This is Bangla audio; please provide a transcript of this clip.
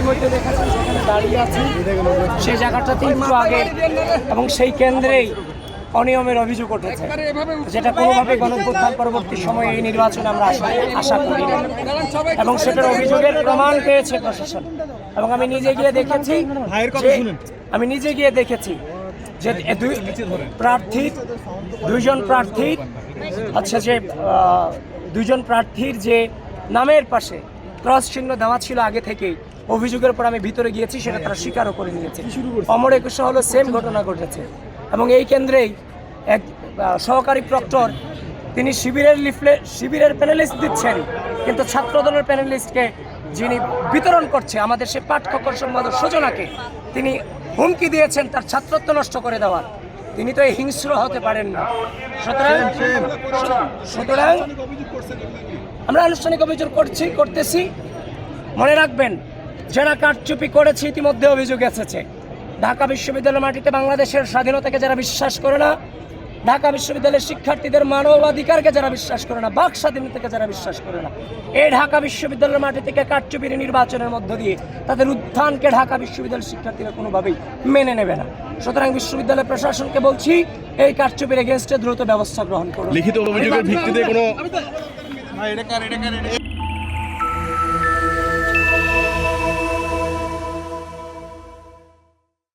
ইতিমধ্যে দেখেছেন সেখানে দাঁড়িয়ে আছে, সেই জায়গাটাতে একটু আগে এবং সেই কেন্দ্রেই অনিয়মের অভিযোগ উঠেছে, যেটা কোনোভাবে গণঅভ্যুত্থান পরবর্তী সময়ে এই নির্বাচনে আমরা আশা করি না। এবং সেটার অভিযোগের প্রমাণ পেয়েছে প্রশাসন। এবং আমি নিজে গিয়ে দেখেছি যে দুইজন প্রার্থীর যে নামের পাশে ক্রস চিহ্ন দেওয়া ছিল আগে থেকেই, অভিযোগের পর আমি ভিতরে গিয়েছি, সেটা তারা স্বীকারও করে নিয়েছে। অমর একুশে হলো সেম ঘটনা ঘটেছে। এবং এই কেন্দ্রেই এক সহকারী প্রক্টর তিনি শিবিরের প্যানেলিস্ট দিচ্ছেন, কিন্তু ছাত্রদলের প্যানেলিস্টকে যিনি বিতরণ করছে আমাদের সে পাঠ্যকর সম্পাদক সূচনাকে তিনি হুমকি দিয়েছেন তার ছাত্রত্ব নষ্ট করে দেওয়ার। তিনি তো এই হিংস্র হতে পারেন না। সুতরাং আমরা আনুষ্ঠানিক অভিযোগ করতেছি। মনে রাখবেন, যারা কারচুপি করেছে ইতিমধ্যে অভিযোগ এসেছে। ঢাকা বিশ্ববিদ্যালয়ের মাটিতে বাংলাদেশের স্বাধীনতাকে যারা বিশ্বাস করে না, ঢাকা বিশ্ববিদ্যালয়ের শিক্ষার্থীদের মানবাধিকারকে যারা বিশ্বাস করে না, বাক স্বাধীনতাকে যারা বিশ্বাস করে না, এই ঢাকা বিশ্ববিদ্যালয়ের মাটি থেকে কারচুপির নির্বাচনের মধ্য দিয়ে তাদের উত্থানকে ঢাকা বিশ্ববিদ্যালয়ের শিক্ষার্থীরা কোনোভাবেই মেনে নেবে না। সুতরাং বিশ্ববিদ্যালয় প্রশাসনকে বলছি, এই কারচুপির এগেইনস্টে দ্রুত ব্যবস্থা গ্রহণ করুন। লিখিত অভিযোগের ভিত্তিতে কোনো